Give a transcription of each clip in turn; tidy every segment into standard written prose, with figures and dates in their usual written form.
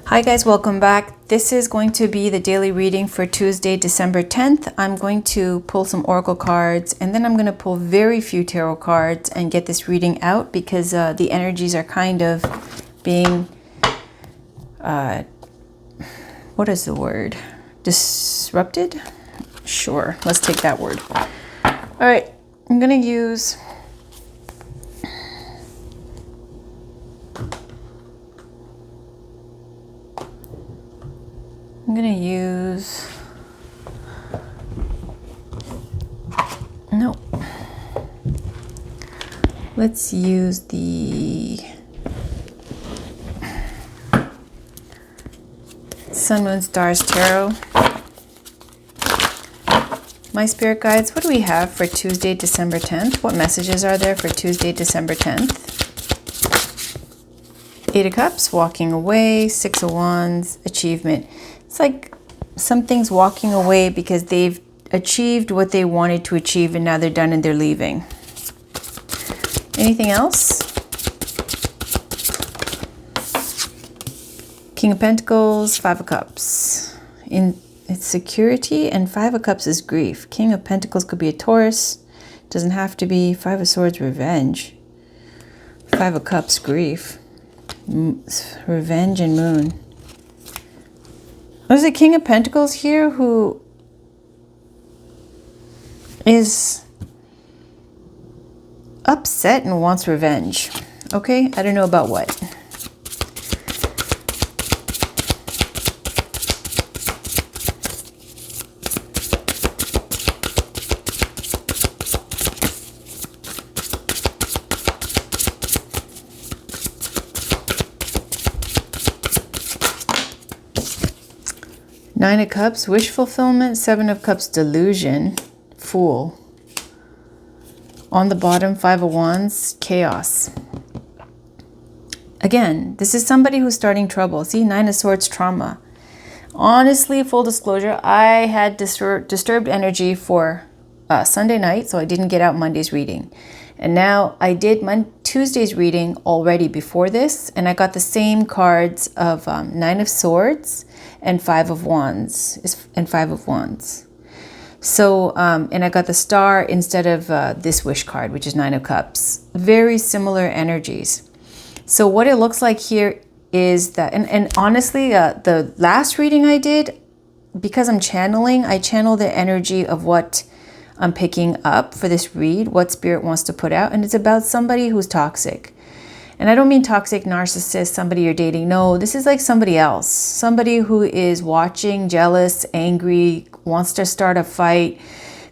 Hi guys, welcome back. This is going to be the daily reading for Tuesday, December 10th. I'm going to pull some oracle cards and then I'm going to pull very few tarot cards and get this reading out because the energies are kind of being, what is the word? Disrupted? Sure, let's take that word. All right, I'm going to use no. Let's use the Sun, Moon, Stars Tarot. My spirit guides, what do we have for Tuesday, December 10th? What messages are there for Tuesday, December 10th? Eight of Cups, walking away. Six of Wands, achievement. It's like something's walking away because they've achieved what they wanted to achieve and now they're done and they're leaving. Anything else? King of Pentacles, Five of Cups. It's security, and Five of Cups is grief. King of Pentacles could be a Taurus. Doesn't have to be. Five of Swords, revenge. Five of Cups, grief. Revenge and Moon. There's a King of Pentacles here who is upset and wants revenge. Okay, I don't know about what. Nine of Cups, wish fulfillment. Seven of Cups, delusion. Fool. On the bottom, Five of Wands, chaos. Again, this is somebody who's starting trouble. See, Nine of Swords, trauma. Honestly, full disclosure, I had disturbed energy for Sunday night, so I didn't get out Monday's reading. And now I did Tuesday's reading already before this, and I got the same cards of Nine of Swords and Five of Wands. So, and I got the star instead of this wish card, which is Nine of Cups. Very similar energies. So what it looks like here is that, and honestly, the last reading I did, because I'm channeling, I channel the energy of what I'm picking up for this read, what spirit wants to put out. And it's about somebody who's toxic. And I don't mean toxic narcissist, somebody you're dating. No, this is like somebody else. Somebody who is watching, jealous, angry, wants to start a fight,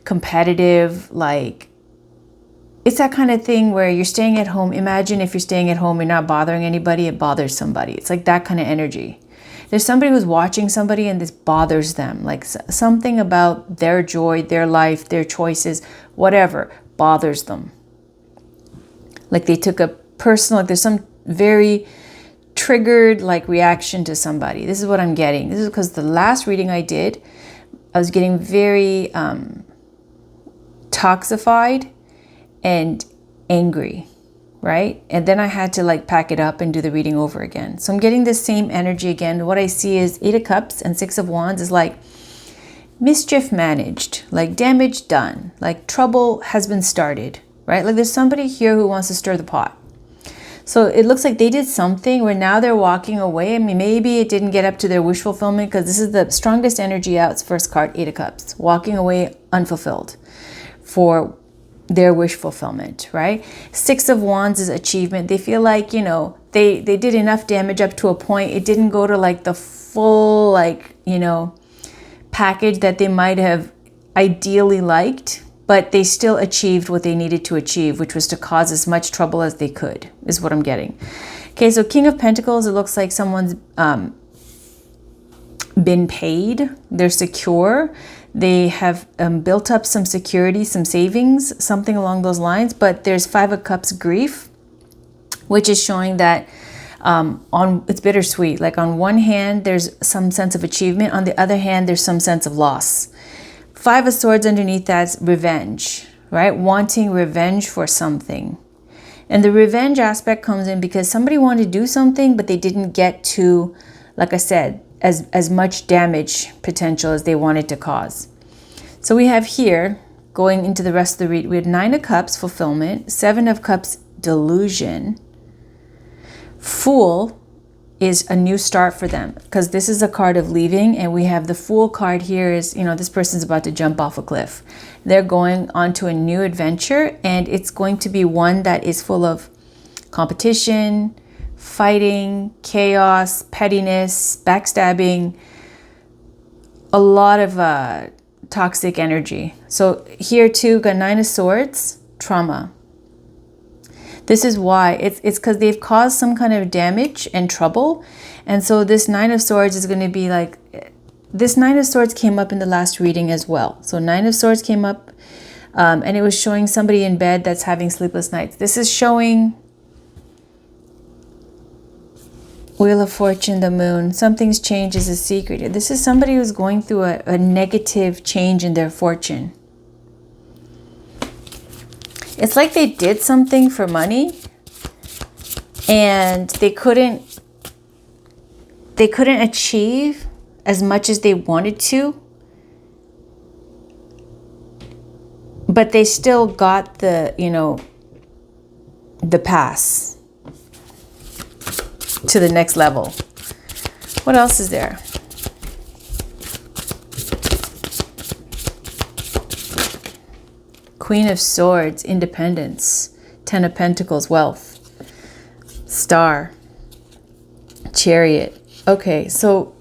competitive, like it's that kind of thing where you're staying at home. Imagine if you're staying at home, you're not bothering anybody, it bothers somebody. It's like that kind of energy. There's somebody who's watching somebody and this bothers them. Like something about their joy, their life, their choices, whatever, bothers them. Like they took a personal, like there's some very triggered like reaction to somebody. This is what I'm getting. This is because the last reading I did, I was getting very toxified and angry, right? And then I had to like pack it up and do the reading over again. So I'm getting this same energy again. What I see is Eight of Cups and Six of Wands is like mischief managed, like damage done, like trouble has been started, right? Like there's somebody here who wants to stir the pot. So it looks like they did something where now they're walking away. I mean, maybe it didn't get up to their wish fulfillment because this is the strongest energy out. It's first card, Eight of Cups, walking away unfulfilled for their wish fulfillment, right? Six of Wands is achievement. They feel like, you know, they did enough damage up to a point. It didn't go to like the full, like, you know, package that they might have ideally liked, but they still achieved what they needed to achieve, which was to cause as much trouble as they could, is what I'm getting. Okay, so King of Pentacles, it looks like someone's been paid. They're secure. They have built up some security, some savings, something along those lines. But there's Five of Cups, grief, which is showing that it's bittersweet. Like on one hand, there's some sense of achievement. On the other hand, there's some sense of loss. Five of Swords underneath that's revenge, right? Wanting revenge for something. And the revenge aspect comes in because somebody wanted to do something, but they didn't get to like I said, as much damage potential as they wanted to cause. So we have here, going into the rest of the read, we have 9 of Cups, fulfillment, 7 of Cups, delusion. Fool is a new start for them, because this is a card of leaving, and we have the Fool card here is, you know, this person's about to jump off a cliff. They're going onto a new adventure, and it's going to be one that is full of competition, fighting, chaos, pettiness, backstabbing, a lot of toxic energy. So here too, got 9 of Swords, trauma. This is why it's because they've caused some kind of damage and trouble. And so this 9 of Swords is going to be like, this 9 of Swords came up in the last reading as well. So 9 of Swords came up and it was showing somebody in bed that's having sleepless nights. This is showing Wheel of Fortune, the Moon. Something's changed is a secret. This is somebody who's going through a negative change in their fortune. It's like they did something for money and they couldn't achieve as much as they wanted to, but they still got the, you know, the pass to the next level. What else is there? Queen of Swords, independence. 10 of Pentacles, wealth. Star. Chariot. Okay, so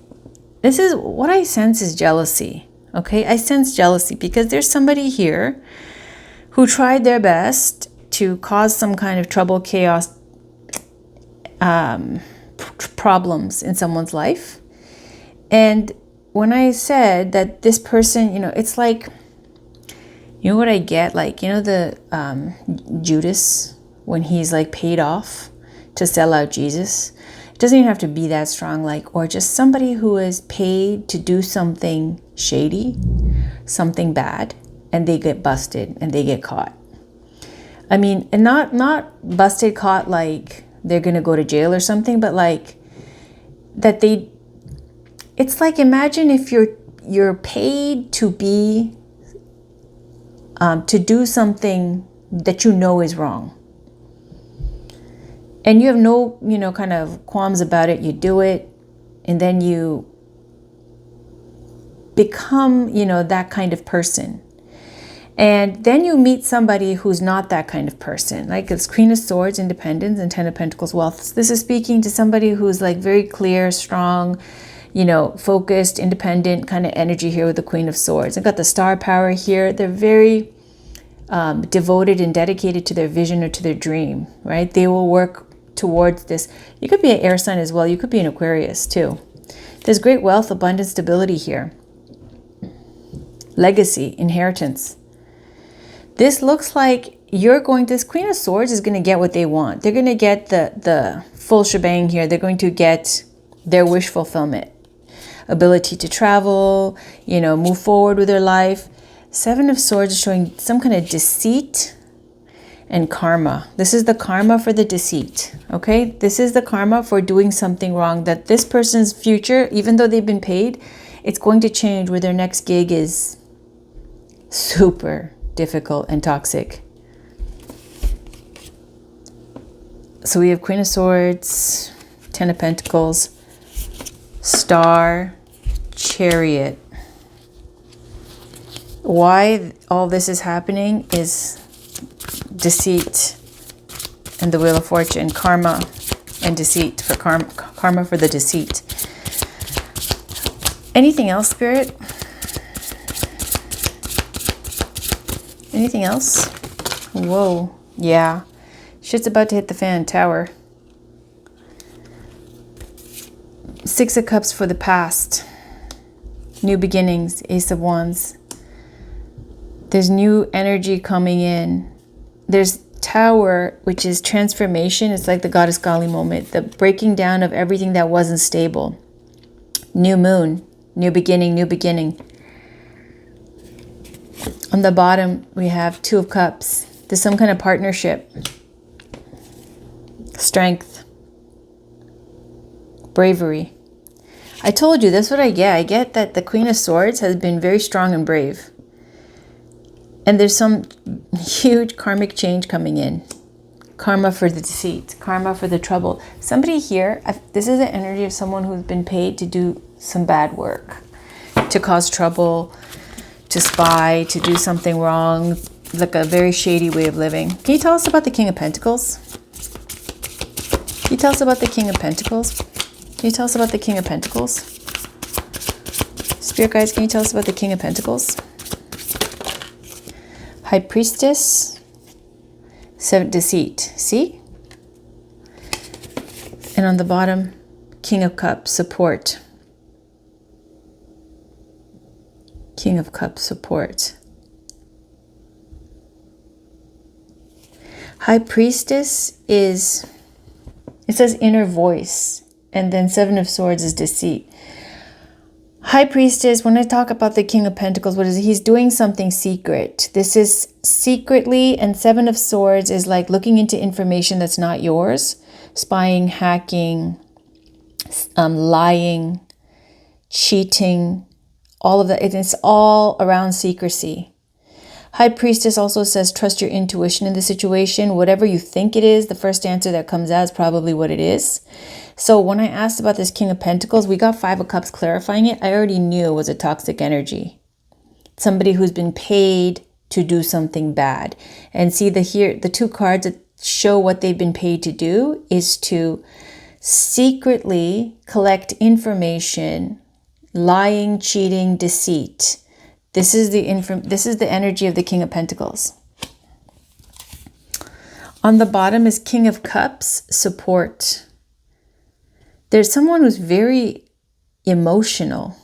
this is what I sense is jealousy. Okay, I sense jealousy because there's somebody here who tried their best to cause some kind of trouble, chaos, problems in someone's life. And when I said that this person, you know, it's like, you know what I get? Like, you know, the Judas, when he's like paid off to sell out Jesus. It doesn't even have to be that strong, like, or just somebody who is paid to do something shady, something bad, and they get busted and they get caught. I mean, and not busted, caught like they're gonna go to jail or something, but like that they, it's like, imagine if you're paid to be to do something that you know is wrong. And you have no, you know, kind of qualms about it. You do it, and then you become, you know, that kind of person. And then you meet somebody who's not that kind of person. Like it's Queen of Swords, independence, and 10 of Pentacles, wealth. This is speaking to somebody who's like very clear, strong, you know, focused, independent kind of energy here with the Queen of Swords. I've got the star power here. They're very devoted and dedicated to their vision or to their dream, right? They will work towards this. You could be an air sign as well. You could be an Aquarius too. There's great wealth, abundance, stability here. Legacy, inheritance. This looks like you're going, this Queen of Swords is going to get what they want. They're going to get the full shebang here. They're going to get their wish fulfillment. Ability to travel, you know, move forward with their life. 7 of Swords is showing some kind of deceit and karma. This is the karma for the deceit, okay? This is the karma for doing something wrong, that this person's future, even though they've been paid, it's going to change where their next gig is super difficult and toxic. So we have Queen of Swords, 10 of Pentacles, Star, Chariot. Why all this is happening is deceit and the Wheel of Fortune, karma and deceit for karma for the deceit. Anything else, Spirit? Anything else? Whoa, yeah. Shit's about to hit the fan. Tower. 6 of Cups for the past. New beginnings. Ace of Wands. There's new energy coming in. There's Tower, which is transformation. It's like the Goddess Kali moment. The breaking down of everything that wasn't stable. New moon. New beginning, new beginning. On the bottom, we have 2 of Cups. There's some kind of partnership. Strength. Bravery. I told you, that's what I get. I get that the Queen of Swords has been very strong and brave. And there's some huge karmic change coming in. Karma for the deceit, karma for the trouble. Somebody here, this is the energy of someone who's been paid to do some bad work, to cause trouble, to spy, to do something wrong, like a very shady way of living. Can you tell us about the King of Pentacles? Can you tell us about the King of Pentacles? Can you tell us about the King of Pentacles? Spirit guides, can you tell us about the King of Pentacles? High Priestess, 7 deceit. See? And on the bottom, King of Cups, support. King of Cups, support. High Priestess is, it says inner voice. And then 7 of Swords is deceit. High Priestess, when I talk about the King of Pentacles, what is it? He's doing something secret. This is secretly, and 7 of Swords is like looking into information that's not yours. Spying, hacking, lying, cheating, all of that. It's all around secrecy. High Priestess also says trust your intuition in the situation. Whatever you think it is, the first answer that comes out is probably what it is. So when I asked about this King of Pentacles, we got 5 of Cups clarifying it. I already knew it was a toxic energy. Somebody who's been paid to do something bad. And see, the 2 cards that show what they've been paid to do is to secretly collect information, lying, cheating, deceit. This is the energy of the King of Pentacles. On the bottom is King of Cups, support. There's someone who's very emotional.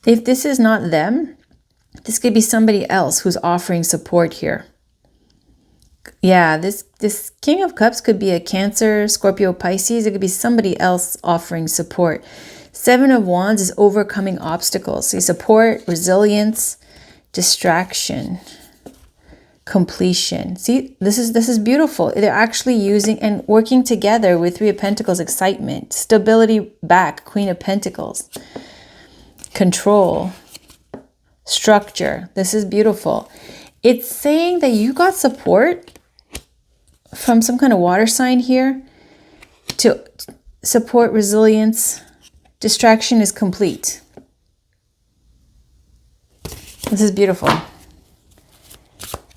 If this is not them, this could be somebody else who's offering support here. Yeah, this King of Cups could be a Cancer, Scorpio, Pisces. It could be somebody else offering support. 7 of Wands is overcoming obstacles. See, support, resilience, distraction, completion. See, this is beautiful. They're actually using and working together with 3 of Pentacles, excitement, stability back, Queen of Pentacles, control, structure. This is beautiful. It's saying that you got support from some kind of water sign here to support, resilience. Distraction is complete. This is beautiful.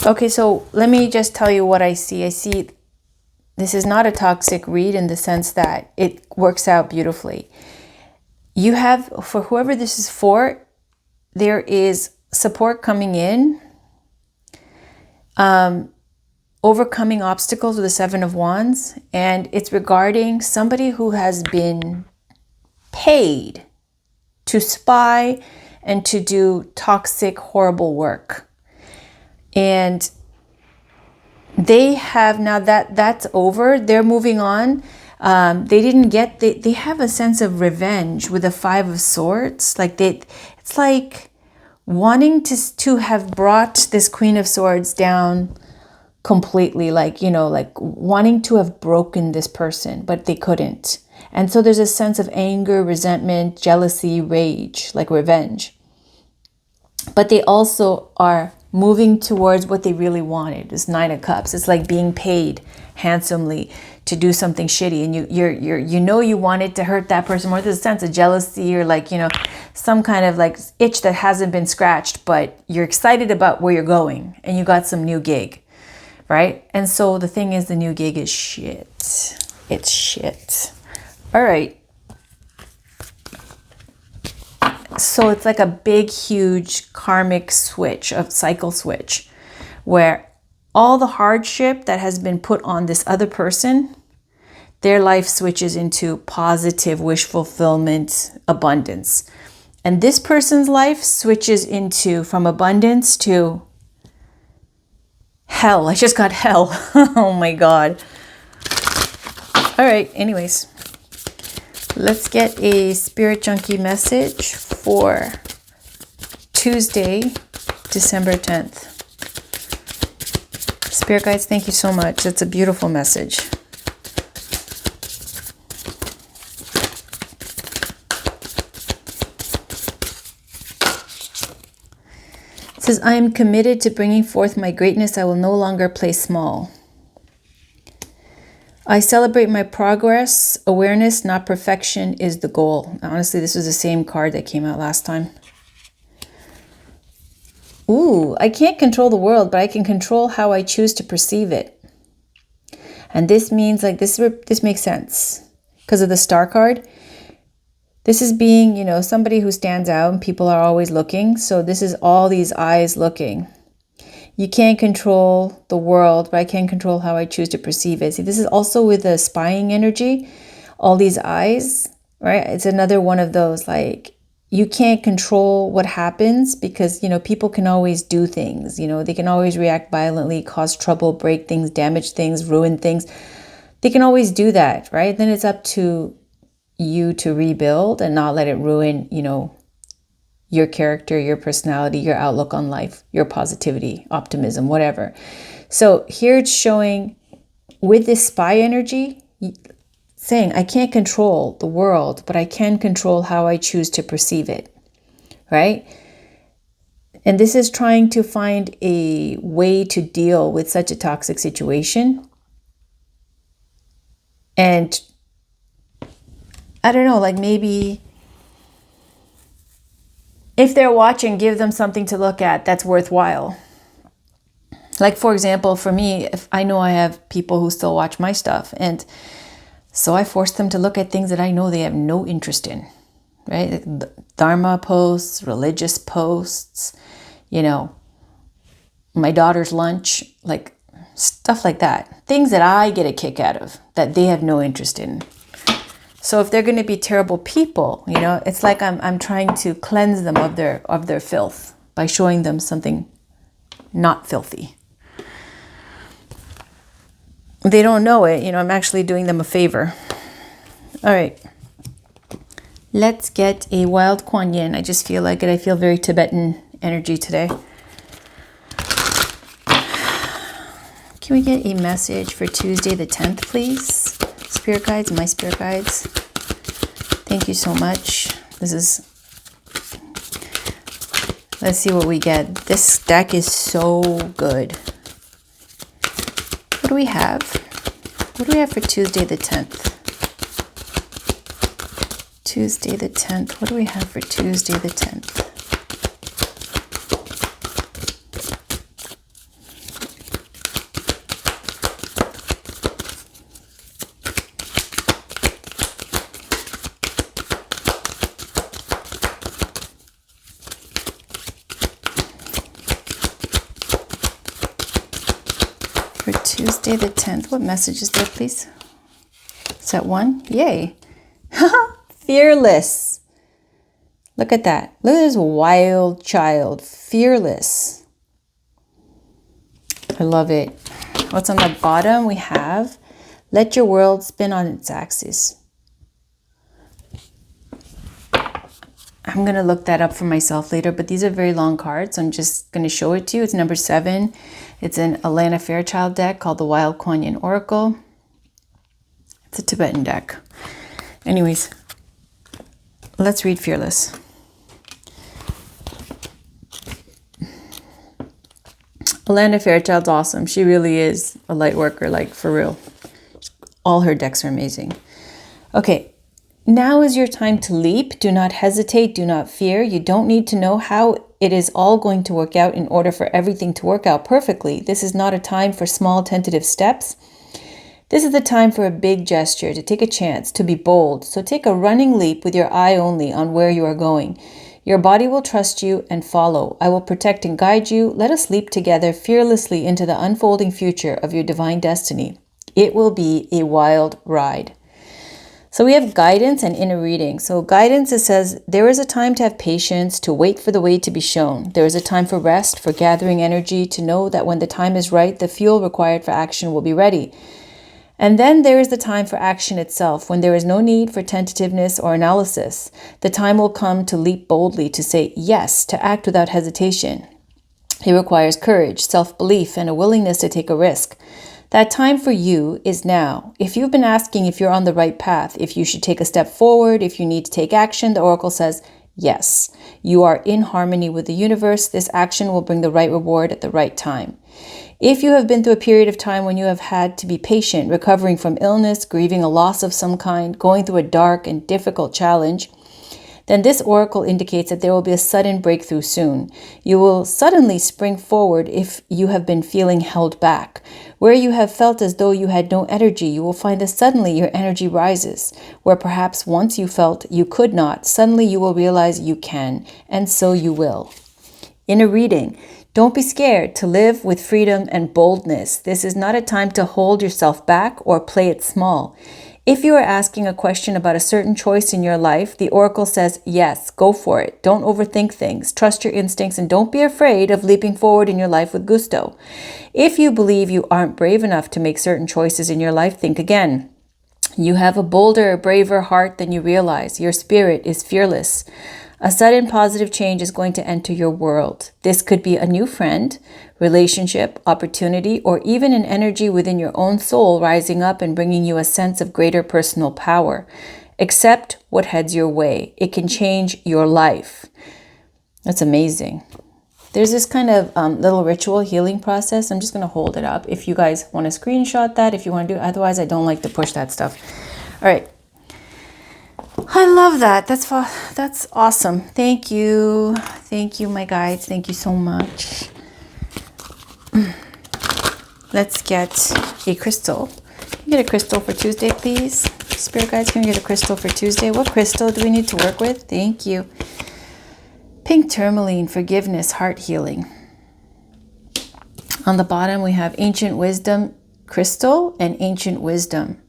Okay, so let me just tell you what I see. I see this is not a toxic read in the sense that it works out beautifully. You have, for whoever this is for, there is support coming in, overcoming obstacles with the 7 of Wands, and it's regarding somebody who has been paid to spy and to do toxic, horrible work. And they have, now that's over, they're moving on. They didn't get, they have a sense of revenge with the 5 of Swords. Like it's like wanting to have brought this Queen of Swords down completely, like, you know, like wanting to have broken this person, but they couldn't. And so there's a sense of anger, resentment, jealousy, rage, like revenge. But they also are moving towards what they really wanted. This 9 of Cups. It's like being paid handsomely to do something shitty, and you know you wanted to hurt that person more. There's a sense of jealousy, or like, you know, some kind of like itch that hasn't been scratched, but you're excited about where you're going and you got some new gig, right? And so the thing is, the new gig is shit. It's shit. All right. So it's like a big, huge karmic switch, a cycle switch, where all the hardship that has been put on this other person, their life switches into positive wish fulfillment, abundance. And this person's life switches into from abundance to hell. I just got hell. Oh my God. All right. Anyways, let's get a Spirit Junkie message for Tuesday, December 10th. Spirit guides, thank you so much. It's a beautiful message. says, I am committed to bringing forth my greatness. I will no longer play small. I celebrate my progress. Awareness, not perfection, is the goal. Honestly, this was the same card that came out last time. Ooh, I can't control the world, but I can control how I choose to perceive it. And this means like this makes sense because of the star card. This is being, somebody who stands out and people are always looking. So this is all these eyes looking. You can't control the world, but I can control how I choose to perceive it. See, this is also with the spying energy, all these eyes, right? It's another one of those, like, you can't control what happens because, people can always do things. They can always react violently, cause trouble, break things, damage things, ruin things. They can always do that, right? Then it's up to you to rebuild and not let it ruin, your character, your personality, your outlook on life, your positivity, optimism, whatever. So here it's showing with this spy energy, saying I can't control the world, but I can control how I choose to perceive it, right? And this is trying to find a way to deal with such a toxic situation. And I don't know, like maybe if they're watching, give them something to look at that's worthwhile. Like, for example, for me, if I know I have people who still watch my stuff, and so I force them to look at things that I know they have no interest in, right? Dharma posts, religious posts, my daughter's lunch, like stuff like that. Things that I get a kick out of that they have no interest in. So if they're going to be terrible people, it's like I'm trying to cleanse them of their filth by showing them something not filthy. They don't know it, I'm actually doing them a favor. All right. Let's get a wild Kuan Yin. I just feel like it. I feel very Tibetan energy today. Can we get a message for Tuesday the 10th, please? Spirit guides, my spirit guides. Thank you so much. Let's see what we get. This deck is so good. What do we have? What do we have for Tuesday the 10th? Tuesday the 10th. What do we have for Tuesday the 10th? Tuesday the 10th. What message is there, please? Is that one? Yay. Fearless. Look at that. Look at this wild child. Fearless. I love it. What's on the bottom? We have, let your world spin on its axis. I'm going to look that up for myself later, but these are very long cards, so I'm just going to show it to you. It's number 7. It's an Alana Fairchild deck called the Wild Kuan Yin Oracle. It's a Tibetan deck. Anyways, let's read Fearless. Alana Fairchild's awesome. She really is a light worker, like for real. All her decks are amazing. Okay. Now is your time to leap. Do not hesitate. Do not fear. You don't need to know how it is all going to work out in order for everything to work out perfectly. This is not a time for small tentative steps. This is the time for a big gesture, to take a chance, to be bold. So take a running leap with your eye only on where you are going. Your body will trust you and follow. I will protect and guide you. Let us leap together fearlessly into the unfolding future of your divine destiny. It will be a wild ride. So we have guidance and inner reading. So guidance, it says, there is a time to have patience, to wait for the way to be shown. There is a time for rest, for gathering energy, to know that when the time is right, the fuel required for action will be ready. And then there is the time for action itself, when there is no need for tentativeness or analysis. The time will come to leap boldly, to say yes, to act without hesitation. It requires courage, self-belief, and a willingness to take a risk. That time for you is now. If you've been asking if you're on the right path, if you should take a step forward, if you need to take action, the Oracle says, Yes, you are in harmony with the universe. This action will bring the right reward at the right time. If you have been through a period of time when you have had to be patient, recovering from illness, grieving a loss of some kind, going through a dark and difficult challenge, then this oracle indicates that there will be a sudden breakthrough soon. You will suddenly spring forward if you have been feeling held back. Where you have felt as though you had no energy, you will find that suddenly your energy rises. Where perhaps once you felt you could not, suddenly you will realize you can, and so you will. In a reading, don't be scared to live with freedom and boldness. This is not a time to hold yourself back or play it small. If you are asking a question about a certain choice in your life, the oracle says, yes, go for it. Don't overthink things. Trust your instincts and don't be afraid of leaping forward in your life with gusto. If you believe you aren't brave enough to make certain choices in your life, think again. You have a bolder, braver heart than you realize. Your spirit is fearless. A sudden positive change is going to enter your world. This could be a new friend, relationship, opportunity, or even an energy within your own soul rising up and bringing you a sense of greater personal power. Accept what heads your way. It can change your life. That's amazing. There's this kind of little ritual healing process. I'm just going to hold it up. If you guys want to screenshot that, if you want to do it. Otherwise, I don't like to push that stuff. All right. I love that. That's awesome. Thank you. Thank you, my guides. Thank you so much. Let's get a crystal. Can we get a crystal for Tuesday, please? Spirit guides, can we get a crystal for Tuesday? What crystal do we need to work with? Thank you. Pink tourmaline, forgiveness, heart healing. On the bottom, we have ancient wisdom crystal and ancient wisdom.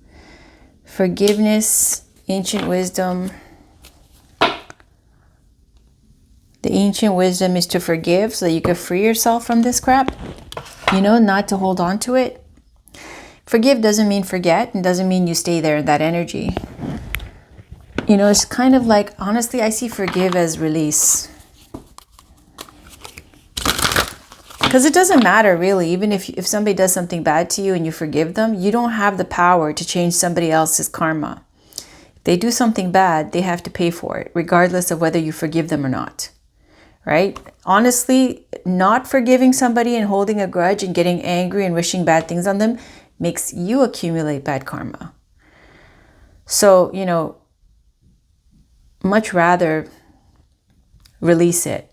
Forgiveness, ancient wisdom. The ancient wisdom is to forgive so that you can free yourself from this crap. You know, not to hold on to it. Forgive doesn't mean forget and doesn't mean you stay there in that energy. You know, it's kind of like, honestly, I see forgive as release. Because it doesn't matter really, even if somebody does something bad to you and you forgive them, you don't have the power to change somebody else's karma. If they do something bad, they have to pay for it, regardless of whether you forgive them or not. Right? Honestly, not forgiving somebody and holding a grudge and getting angry and wishing bad things on them makes you accumulate bad karma. So, you know, much rather release it.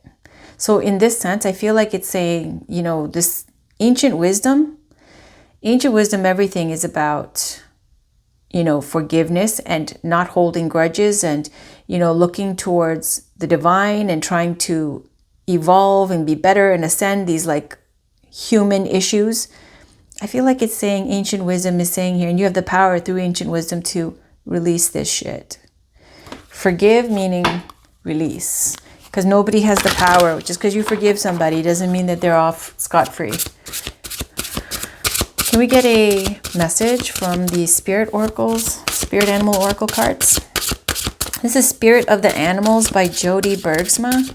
So in this sense, I feel like it's saying, you know, this ancient wisdom, everything is about, you know, forgiveness and not holding grudges and, you know, looking towards the divine and trying to evolve and be better and ascend these like human issues. I feel like it's saying ancient wisdom is saying here, and you have the power through ancient wisdom to release this shit. Forgive meaning release. Because nobody has the power. Just because you forgive somebody doesn't mean that they're off scot-free. Can we get a message from the spirit oracles, spirit animal oracle cards? This is Spirit of the Animals by Jody Bergsma.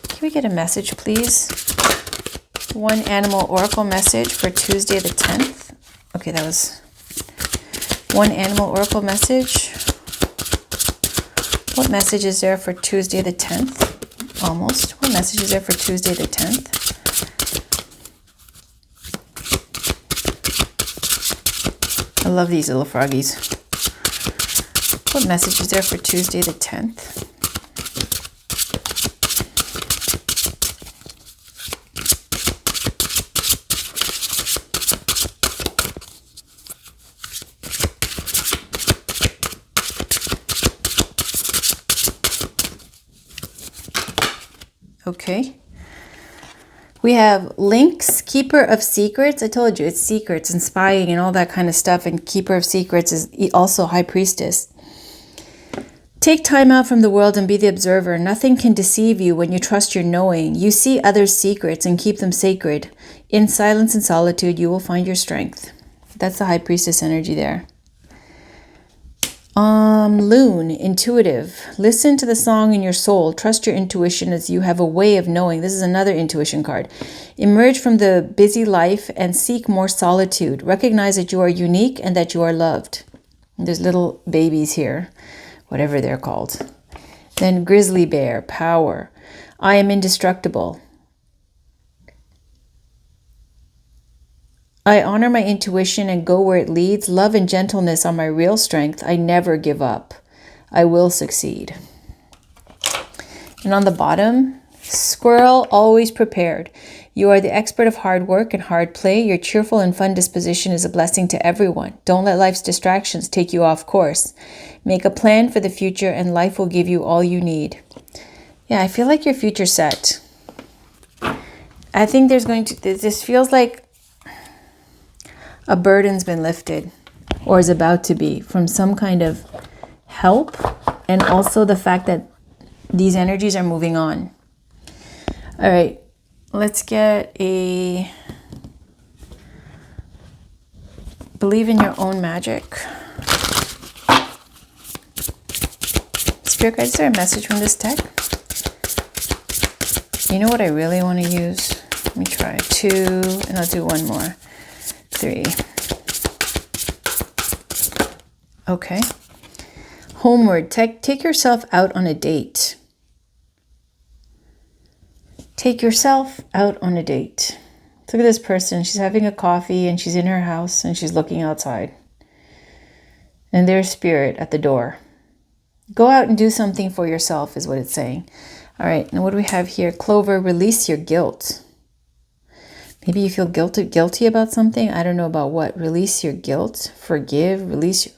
Can we get a message, please? One animal oracle message for Tuesday the 10th. Okay, that was one animal oracle message. What message is there for Tuesday the 10th? Almost. What message is there for Tuesday the 10th? I love these little froggies. What message is there for Tuesday the 10th? Okay. We have Lynx, Keeper of Secrets. I told you it's secrets and spying and all that kind of stuff. And Keeper of Secrets is also High Priestess. Take time out from the world and be the observer. Nothing can deceive you when you trust your knowing. You see others' secrets and keep them sacred. In silence and solitude, you will find your strength. That's the High Priestess energy there. Loon, intuitive. Listen to the song in your soul. Trust your intuition as you have a way of knowing. This is another intuition card. Emerge from the busy life and seek more solitude. Recognize that you are unique and that you are loved. And there's little babies here, whatever they're called. Then grizzly bear, power. I am indestructible. I honor my intuition and go where it leads. Love and gentleness are my real strength. I never give up. I will succeed. And on the bottom, squirrel, always prepared. You are the expert of hard work and hard play. Your cheerful and fun disposition is a blessing to everyone. Don't let life's distractions take you off course. Make a plan for the future and life will give you all you need. Yeah, I feel like your future's set. I think this feels like a burden's been lifted or is about to be from some kind of help, and also the fact that these energies are moving on. All right, let's get a believe in your own magic. Spirit guide, is there a message from this deck? You know what I really want to use? Let me try 2, and I'll do 1 more. 3. Okay. Homeward. Take yourself out on a date. Take yourself out on a date. Look at this person. She's having a coffee and she's in her house and she's looking outside. And there's spirit at the door. Go out and do something for yourself is what it's saying. All right. Now what do we have here? Clover, release your guilt. Maybe you feel guilty about something. I don't know about what. Release your guilt. Forgive. Release your...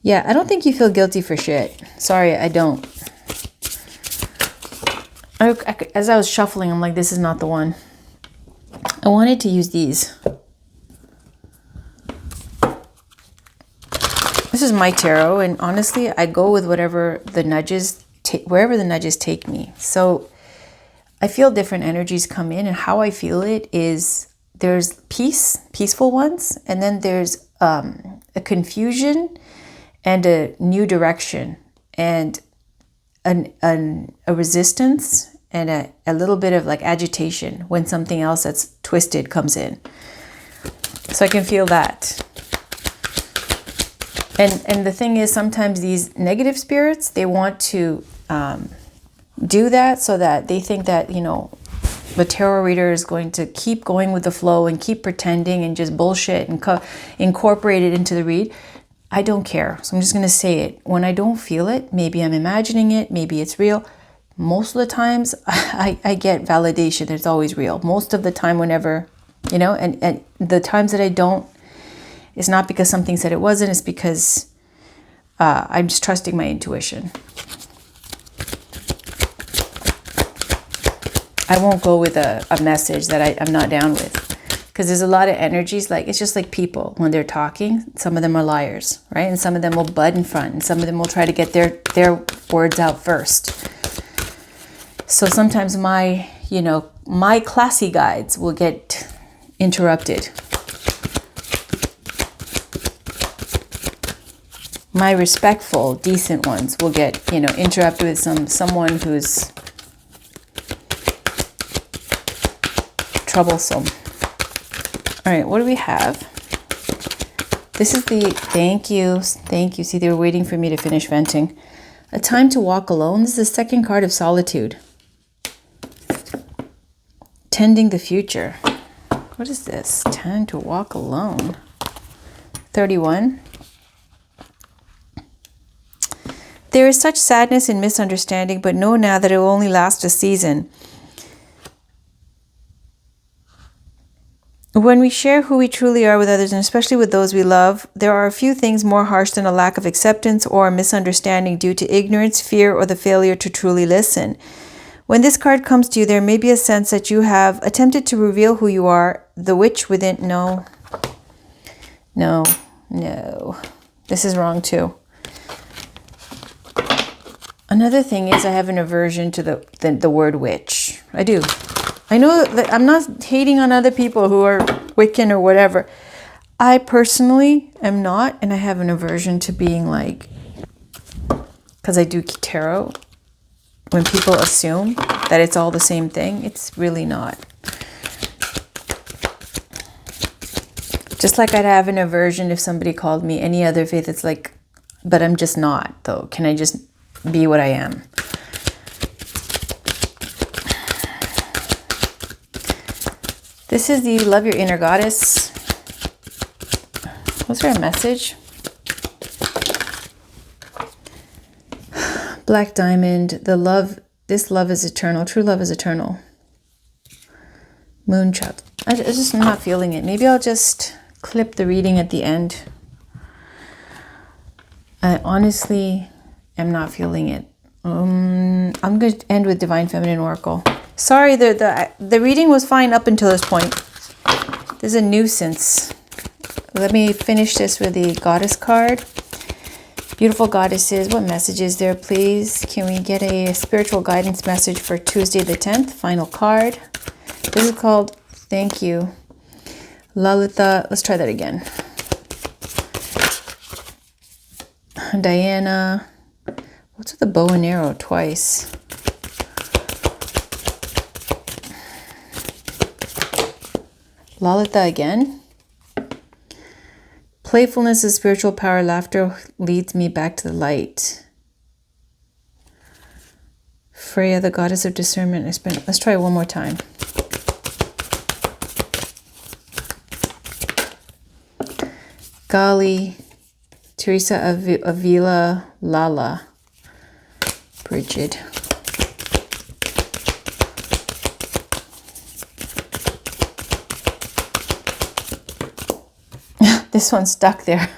Yeah, I don't think you feel guilty for shit. Sorry, I don't. As I was shuffling, I'm like, this is not the one. I wanted to use these. This is my tarot, and honestly, I go with whatever the nudges, wherever the nudges take me. So I feel different energies come in, and how I feel it is there's peaceful ones, and then there's a confusion and a new direction, and a resistance, and a little bit of like agitation when something else that's twisted comes in. So I can feel that. And the thing is, sometimes these negative spirits, they want to do that so that they think that, you know, the tarot reader is going to keep going with the flow and keep pretending and just bullshit and incorporate it into the read. I don't care. So I'm just going to say it. When I don't feel it, maybe I'm imagining it, maybe it's real. Most of the times I get validation that it's always real. Most of the time, whenever, you know, and the times that I don't, it's not because something said it wasn't, it's because I'm just trusting my intuition. I won't go with a message that I'm not down with. Because there's a lot of energies, like it's just like people when they're talking, some of them are liars, right? And some of them will bud in front, and some of them will try to get their words out first. So sometimes my classy guides will get interrupted. My respectful, decent ones will get, interrupted with someone who's troublesome. All right, what do we have? This is the thank you. See, they were waiting for me to finish venting. A time to walk alone. This is the second card of solitude. Tending the future. What is this? Time to walk alone. 31. There is such sadness and misunderstanding, but know now that it will only last a season. When we share who we truly are with others, and especially with those we love, there are a few things more harsh than a lack of acceptance or a misunderstanding due to ignorance, fear, or the failure to truly listen. When this card comes to you, there may be a sense that you have attempted to reveal who you are, the witch within. No. This is wrong too. Another thing is I have an aversion to the word witch. I do. I know that I'm not hating on other people who are Wiccan or whatever. I personally am not, and I have an aversion to being like, because I do tarot, when people assume that it's all the same thing, it's really not. Just like I'd have an aversion if somebody called me any other faith, it's like, but I'm just not, though. Can I just be what I am. This is the Love Your Inner Goddess. What's her message? Black Diamond, this love is eternal. True love is eternal. Moonchild. I just am not feeling it. Maybe I'll just clip the reading at the end. I honestly am not feeling it. I'm going to end with Divine Feminine Oracle. Sorry, the reading was fine up until this point. This is a nuisance. Let me finish this with the Goddess card. Beautiful goddesses, what message is there, please? Can we get a spiritual guidance message for Tuesday the 10th? Final card. This is called Thank You. Lalita, let's try that again. Diana. What's with the bow and arrow twice? Lalita again. Playfulness is spiritual power. Laughter leads me back to the light. Freya, the goddess of discernment. Let's try it one more time. Gali, Teresa Avila, Lala, Bridget. This one's stuck there.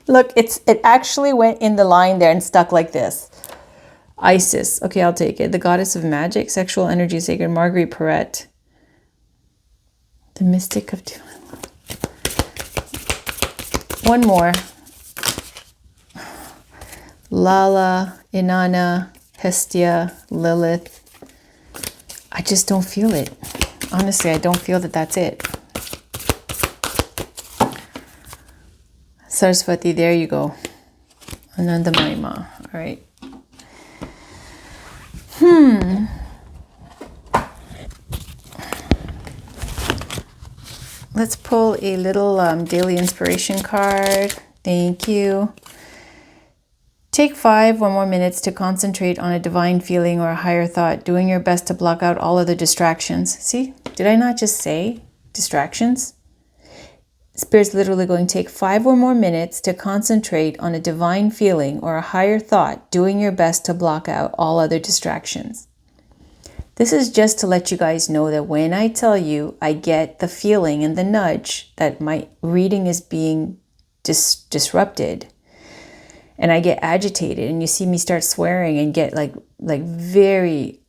Look, it actually went in the line there and stuck like this. Isis. Okay, I'll take it. The goddess of magic, sexual energy, sacred. Marguerite Perret. The mystic of divine love. One more. Lala, Inanna, Hestia, Lilith. I just don't feel it. Honestly, I don't feel that that's it. Saraswati, there you go. Ananda Mahima. All right. Let's pull a little daily inspiration card. Thank you. Take 5 or more minutes to concentrate on a divine feeling or a higher thought, doing your best to block out all other distractions. See, did I not just say distractions? Spirit's literally going to take 5 or more minutes to concentrate on a divine feeling or a higher thought, doing your best to block out all other distractions. This is just to let you guys know that when I tell you I get the feeling and the nudge that my reading is being disrupted, and I get agitated and you see me start swearing and get like very,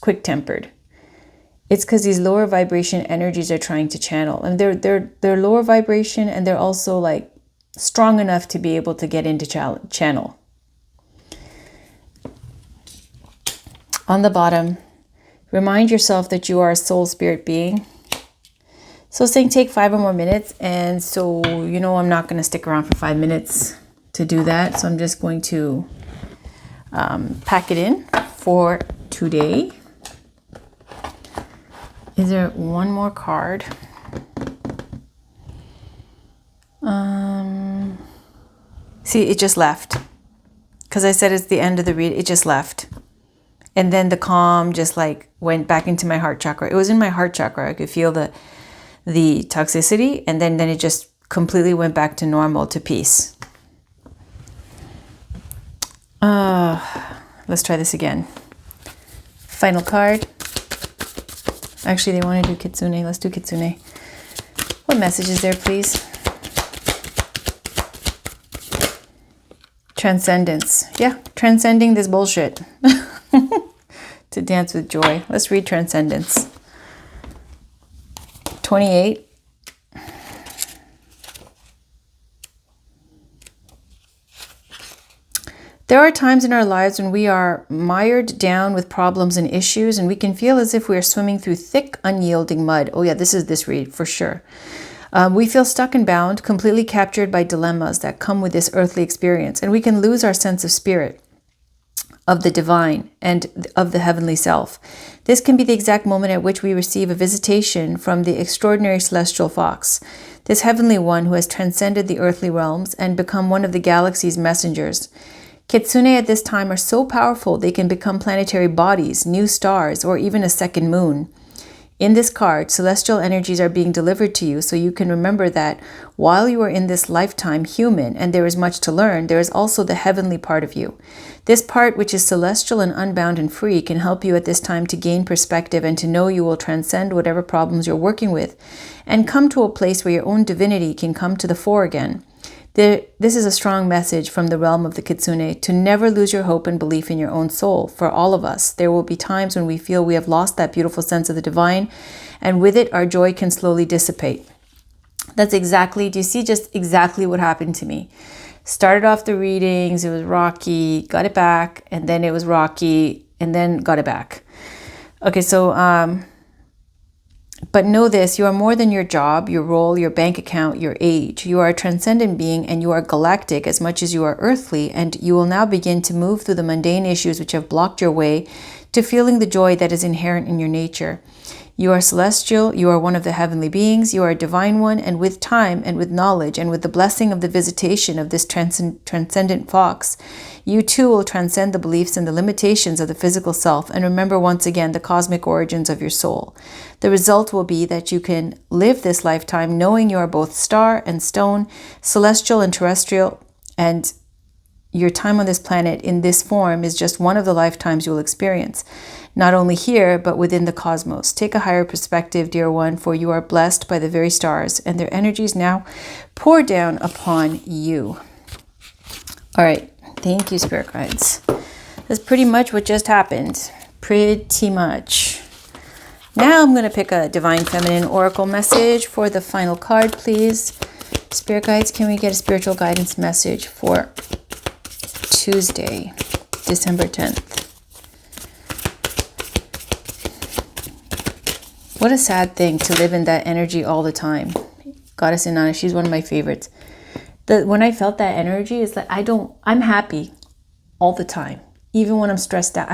quick-tempered. It's because these lower vibration energies are trying to channel, and they're lower vibration, and they're also like strong enough to be able to get into channel. On the bottom, remind yourself that you are a soul spirit being. So saying take 5 or more minutes, and so I'm not going to stick around for 5 minutes to do that. So I'm just going to pack it in for today. Is there one more card? See, it just left. Because I said it's the end of the read, it just left. And then the calm just went back into my heart chakra. It was in my heart chakra. I could feel the toxicity, and then it just completely went back to normal, to peace. Let's try this again. Final card. Actually, they want to do Kitsune. Let's do Kitsune. What message is there, please? Transcendence. Yeah, transcending this bullshit. To dance with joy. Let's read Transcendence. 28. There are times in our lives when we are mired down with problems and issues, and we can feel as if we are swimming through thick, unyielding mud. Oh yeah, this is this read for sure. We feel stuck and bound, completely captured by dilemmas that come with this earthly experience, and we can lose our sense of spirit, of the divine, and of the heavenly self. This can be the exact moment at which we receive a visitation from the extraordinary celestial fox, this heavenly one who has transcended the earthly realms and become one of the galaxy's messengers. Kitsune at this time are so powerful they can become planetary bodies, new stars, or even a second moon. In this card, celestial energies are being delivered to you so you can remember that while you are in this lifetime human and there is much to learn, there is also the heavenly part of you. This part, which is celestial and unbound and free, can help you at this time to gain perspective and to know you will transcend whatever problems you're working with and come to a place where your own divinity can come to the fore again. This is a strong message from the realm of the Kitsune to never lose your hope and belief in your own soul. For all of us, there will be times when we feel we have lost that beautiful sense of the divine, and with it, our joy can slowly dissipate. That's exactly, do you see just exactly what happened to me? Started off the readings, it was rocky, got it back, and then it was rocky, and then got it back. Okay, so, but know this, you are more than your job, your role, your bank account, your age. You are a transcendent being and you are galactic as much as you are earthly, and you will now begin to move through the mundane issues which have blocked your way to feeling the joy that is inherent in your nature. You are celestial, you are one of the heavenly beings, you are a divine one, and with time and with knowledge and with the blessing of the visitation of this transcendent fox, you too will transcend the beliefs and the limitations of the physical self and remember once again the cosmic origins of your soul. The result will be that you can live this lifetime knowing you are both star and stone, celestial and terrestrial, and your time on this planet in this form is just one of the lifetimes you will experience, not only here, but within the cosmos. Take a higher perspective, dear one, for you are blessed by the very stars, and their energies now pour down upon you. All right. Thank you, Spirit Guides. That's pretty much what just happened. Pretty much. Now I'm going to pick a Divine Feminine Oracle message for the final card, please. Spirit Guides, can we get a spiritual guidance message for Tuesday, December 10th? What a sad thing to live in that energy all the time. Goddess Inanna, she's one of my favorites. When I felt that energy, it's like I'm happy all the time. Even when I'm stressed out,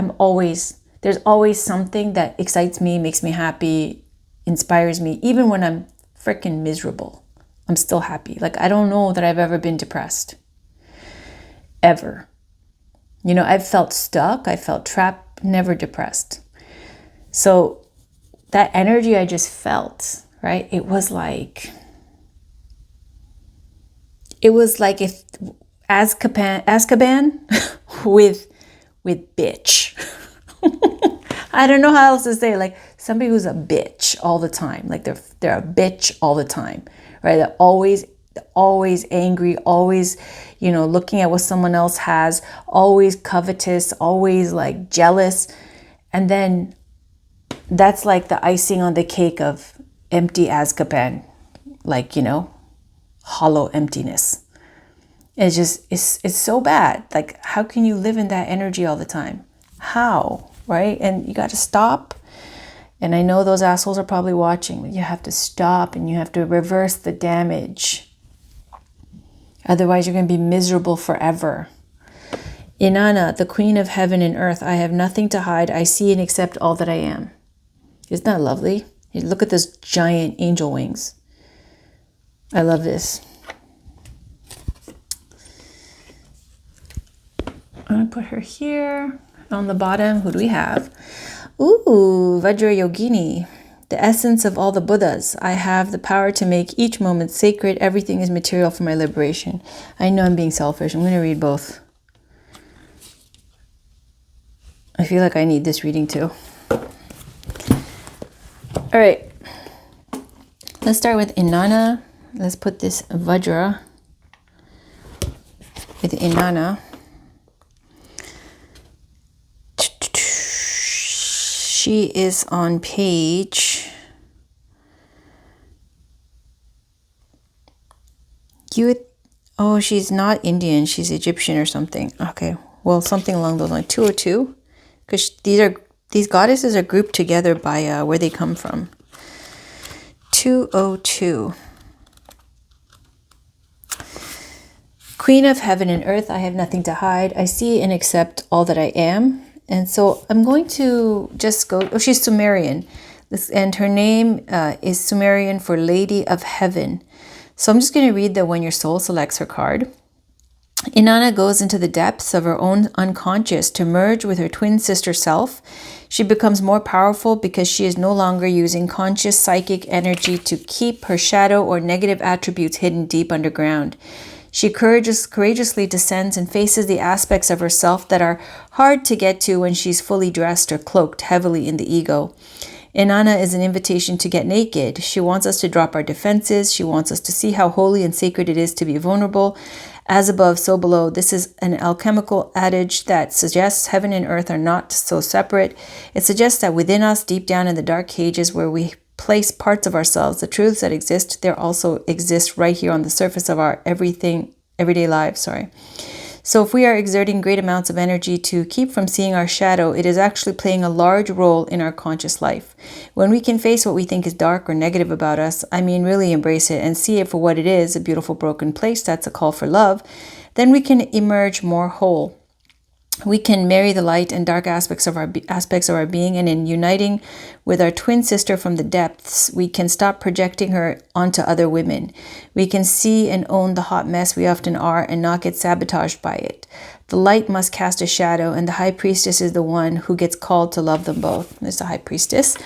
there's always something that excites me, makes me happy, inspires me. Even when I'm freaking miserable, I'm still happy. Like, I don't know that I've ever been depressed. Ever. You know, I've felt stuck, I felt trapped, never depressed. So that energy I just felt, right? It was like if Azkaban with bitch. I don't know how else to say it. Like somebody who's a bitch all the time. Like they're a bitch all the time, right? They're always angry, always, looking at what someone else has, always covetous, always like jealous. And then that's like the icing on the cake of empty Azkaban, like, hollow emptiness. It's so bad. Like, how can you live in that energy all the time? How, right? And you got to stop. And I know those assholes are probably watching, but you have to stop and you have to reverse the damage. Otherwise, you're going to be miserable forever. Inanna, the queen of heaven and earth, I have nothing to hide. I see and accept all that I am. Isn't that lovely? Look at those giant angel wings. I love this. I'm going to put her here. On the bottom, who do we have? Ooh, Vajra Yogini. The essence of all the Buddhas. I have the power to make each moment sacred. Everything is material for my liberation. I know I'm being selfish. I'm going to read both. I feel like I need this reading too. All right. Let's start with Inanna. Let's put this Vajra with Inanna. She is on page... she's not Indian. She's Egyptian or something. Okay. Well, something along those lines. 202. Because these goddesses are grouped together by where they come from. 202. Queen of heaven and earth, I have nothing to hide. I see and accept all that I am. And so I'm going to just go... Oh, she's Sumerian. And her name is Sumerian for Lady of Heaven. So I'm just going to read that when your soul selects her card. Inanna goes into the depths of her own unconscious to merge with her twin sister self. She becomes more powerful because she is no longer using conscious psychic energy to keep her shadow or negative attributes hidden deep underground. She courageously descends and faces the aspects of herself that are hard to get to when she's fully dressed or cloaked heavily in the ego. Inanna is an invitation to get naked. She wants us to drop our defenses. She wants us to see how holy and sacred it is to be vulnerable. As above, so below. This is an alchemical adage that suggests heaven and earth are not so separate. It suggests that within us, deep down in the dark cages where we place parts of ourselves, the truths that exist, there also exist right here on the surface of our everyday lives. So if we are exerting great amounts of energy to keep from seeing our shadow, it is actually playing a large role in our conscious life. When we can face what we think is dark or negative about us, really embrace it and see it for what it is, a beautiful broken place that's a call for love, then we can emerge more whole. We can marry the light and dark aspects of our being, and in uniting with our twin sister from the depths, we can stop projecting her onto other women. We can see and own the hot mess we often are and not get sabotaged by it. The light must cast a shadow, and the high priestess is the one who gets called to love them both. There's the high priestess.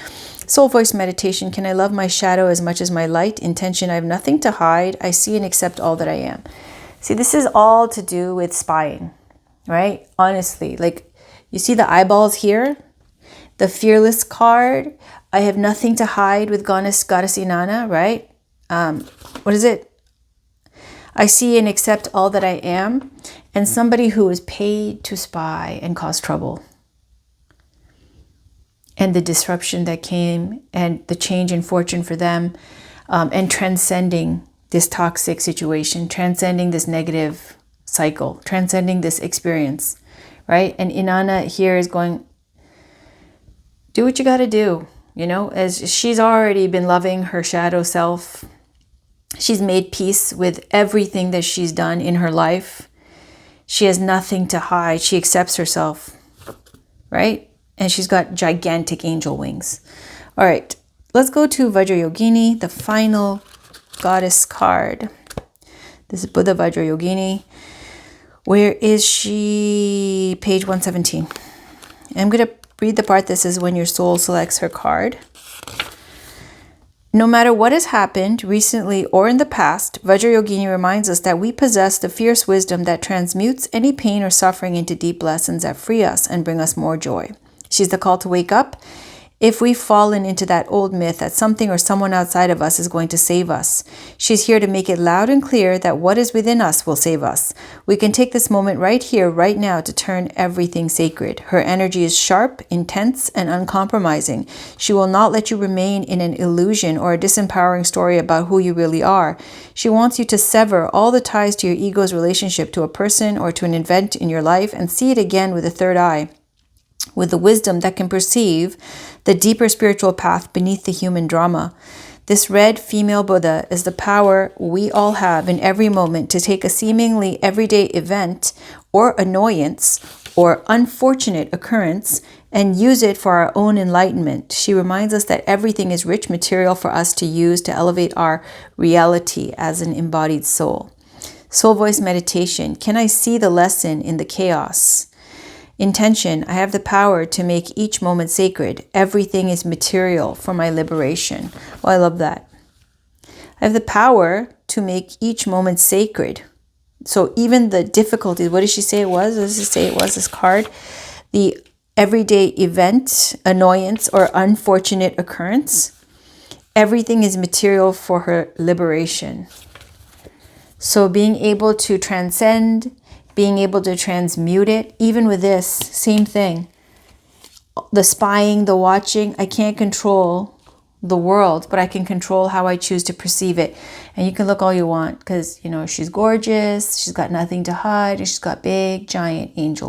Soul voice meditation. Can I love my shadow as much as my light? Intention. I have nothing to hide. I see and accept all that I am. See, this is all to do with spying. Right? Honestly, like you see the eyeballs here, the fearless card. I have nothing to hide with goddess Inanna, right? What is it? I see and accept all that I am, and somebody who is paid to spy and cause trouble. And the disruption that came and the change in fortune for them, and transcending this toxic situation, transcending this negative cycle, transcending this experience, right? And Inanna here is going, do what you got to do, as she's already been loving her shadow self. She's made peace with everything that she's done in her life. She has nothing to hide. She accepts herself, right? And she's got gigantic angel wings. All right, let's go to Vajrayogini, the final goddess card. This is Buddha Vajrayogini. Where is she? Page 117. I'm going to read the part that says when your soul selects her card. No matter what has happened recently or in the past, Vajrayogini reminds us that we possess the fierce wisdom that transmutes any pain or suffering into deep lessons that free us and bring us more joy. She's the call to wake up. If we've fallen into that old myth that something or someone outside of us is going to save us, she's here to make it loud and clear that what is within us will save us. We can take this moment right here, right now, to turn everything sacred. Her energy is sharp, intense, and uncompromising. She will not let you remain in an illusion or a disempowering story about who you really are. She wants you to sever all the ties to your ego's relationship to a person or to an event in your life and see it again with a third eye, with the wisdom that can perceive the deeper spiritual path beneath the human drama. This red female Buddha is the power we all have in every moment to take a seemingly everyday event or annoyance or unfortunate occurrence and use it for our own enlightenment. She reminds us that everything is rich material for us to use to elevate our reality as an embodied soul. Soul voice meditation. Can I see the lesson in the chaos? Intention. I have the power to make each moment sacred. Everything is material for my liberation. Oh, I love that. I have the power to make each moment sacred. So even the difficulties, what did she say it was? What does it say it was, this card? The everyday event, annoyance, or unfortunate occurrence. Everything is material for her liberation. So being able to transcend, being able to transmute it, even with this, same thing. The spying, the watching, I can't control the world, but I can control how I choose to perceive it. And you can look all you want because, she's gorgeous, she's got nothing to hide, and she's got big, giant angel